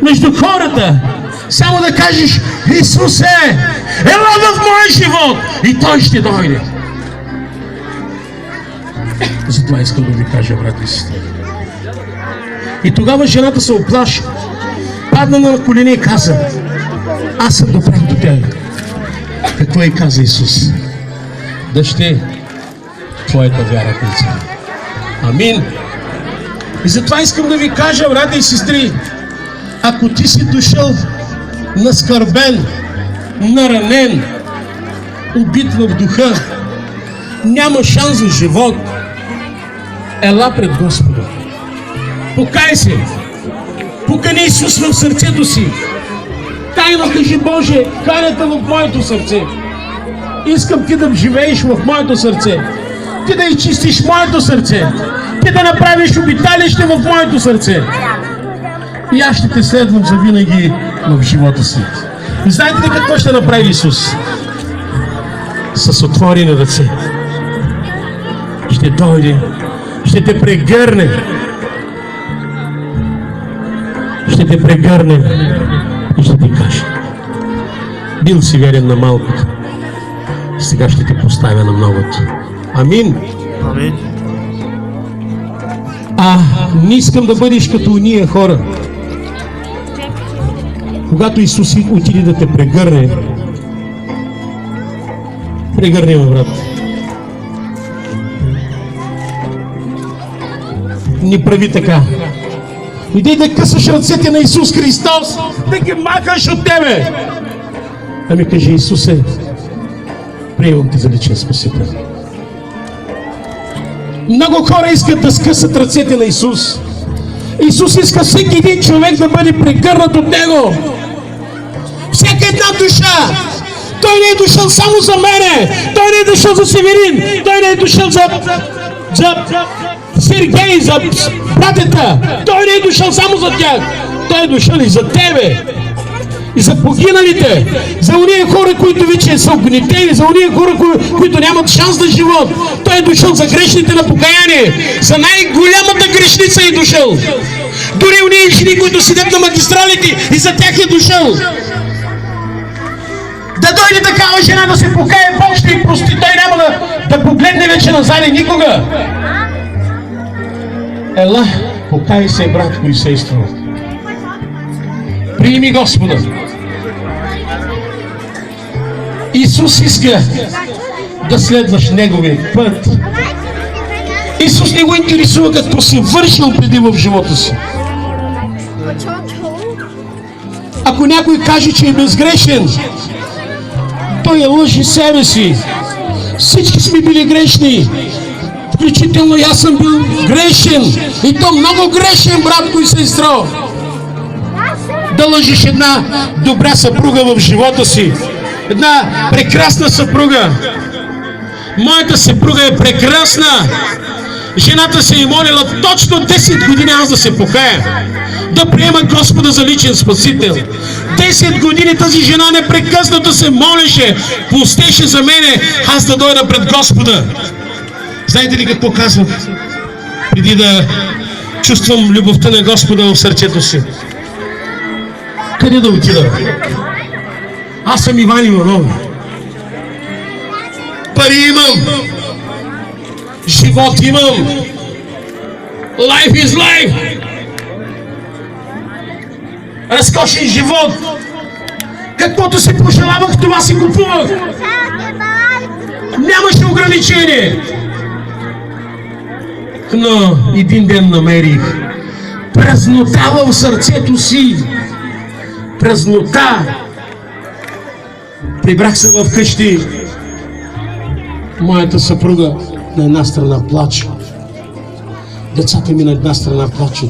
между хората, само да кажеш: Исусе, ела в моя живот, и Той ще дойде. Затова искам да ви кажа, брат и сестри. И тогава жената се оплаши, падна на колени и каза: аз съм допрях до тебе. Какво и каза Исус? Дъще, твоята вяра те изцели. Амин. И затова искам да ви кажа, брати и сестри, ако ти си дошъл наскърбен, наранен, убит в духа, няма шанс за живот, ела пред Господа. Покай се. Покани Исус в сърцето си. Тайно кажи: Боже, карате в моето сърце. Искам ти да живееш в моето сърце. Ти да изчистиш моето сърце. Ти да направиш обиталище в моето сърце. И аз ще те следвам завинаги в живота си. И знаете ли какво ще направи Исус? С отворени ръце ще дойде, ще те прегърне. Ще те прегърне и ще ти каже: бил си верен на малкото, сега ще те поставя на многото. Амин. Амин. Не искам да бъдеш като уния хора. Когато Исус отиде да те прегърне, прегърни ме, брат. Не прави така. Иди да късаш ръцете на Исус Христос, да ги махаш от тебе. Ами кажи: Исусе, приемам те за личен спасител. Много хора искат да скъсат ръцете на Исус. Исус иска всеки един човек да бъде прегърнат от Него. Всяка една душа. Той не е дошъл само за мене. Той не е дошъл за Северин. Той не е дошъл за Сергей, за братята. Той не е дошъл само за тях. Той е дошъл и за тебе. И за погиналите. За уния хора, които вече са огнетени. За уния хора, които нямат шанс на живот. Той е дошъл за грешните на покаяние. За най-голямата грешница е дошъл. Дори уния жени, които седят на магистралите, и за тях е дошъл. Да дойде такава жена да се покае, Бог ще й прости. Той няма да погледне вече назад никога. Ела, покай се, братко и сестро. Приеми Господа. Исус иска да следваш Неговия път. Исус не го интересува какво си вършил преди в живота си. Ако някой каже, че е безгрешен, той е лъжи себе си. Всички сме били грешни. Включително и аз съм бил грешен. И то много грешен, братко и сестро. Да лъжиш една добра съпруга в живота си. Една прекрасна съпруга. Моята съпруга е прекрасна. Жената се е молила точно 10 години аз да се покая. Да приема Господа за личен спасител. 10 години тази жена непрекъснато се молеше, постеше за мене, аз да дойда пред Господа. Знаете ли какво казвам? Преди да чувствам любовта на Господа в сърцето си. Къде да отида? Аз съм Иван Иванов. Пари имам. Живот имам. Life is life. Разкошен живот. Каквото си пожелавах, това си купувах. Нямаше ограничение. Но един ден намерих празнота в сърцето си. Празнота. Прибрах се в къщи. Моята съпруга на една страна плаче. Децата ми на една страна плачат.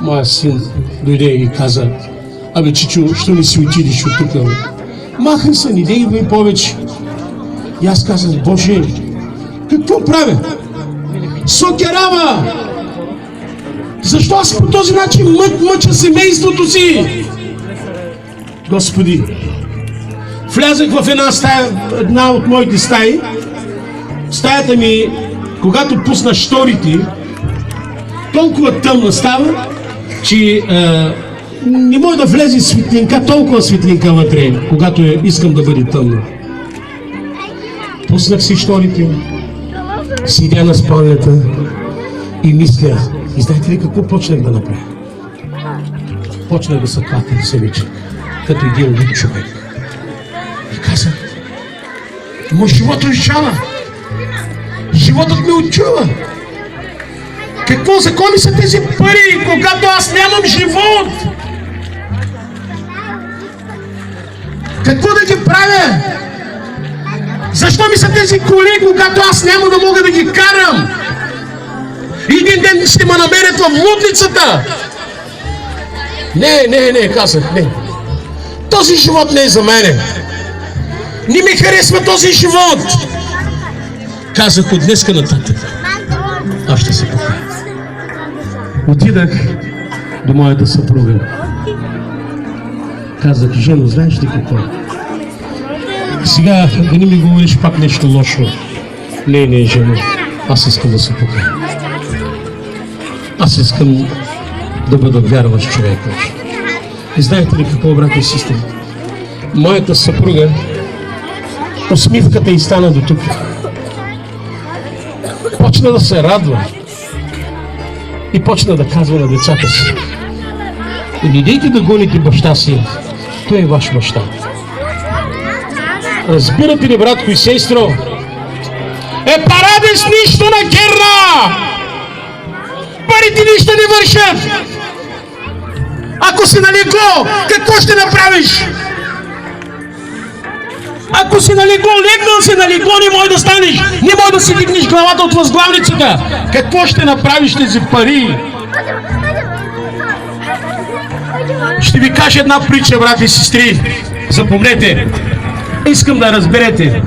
Моя син дойде и каза: абе, чичо, що не си отидеш от тук? Махай се, не идей повече. И аз казах: Боже, какво правя? Сокерава! Защо аз по този начин мъча семейството си? Господи, влязах в една от моите стаи. Стаята ми, когато пусна шторите, толкова тъмна става, че не може да влезе светлинка, толкова светлинка вътре, когато искам да бъде тъмно. Пуснах си шторите, седя на спалнята и мисля. И знаете ли какво почнах да направя? Почнах да се клатя семиче, като един вид човек. И казах, моят живот решава. Животът ме отчува. Какво закони са тези пари, когато аз нямам живот? Какво да ги правя? Защо ми са тези коли, когато аз няма да мога да ги карам? Един ден ще ме намерят в лудницата. Не, казах, не. Този живот не е за мене. Не ми харесва този живот. Казах, от днеска нататък аз ще се покая. Отидах до моята съпруга. Казах, жено, знаеш ли какво? Сега да не ми говориш пак нещо лошо. Не, жено, аз искам да се покая. Аз искам да бъда вярващ човек. И знаете ли какво, брат и сестри? Моята съпруга, усмивката й стана до тук. Почна да се радва и почна да казва на децата си: не дейте да гоните баща си, той е ваш баща. Разбирате ли, братко и сестро? Парадес нищо на керна! Парите нищо не вършат! Ако си налегло, какво ще направиш? Ако си налегло, легнал си налегло, не може да станеш, не може да си дигнеш главата от възглавницата. Какво ще направиш тези пари? Ще ви кажа една притча, брати и сестри. Запомнете, искам да разберете.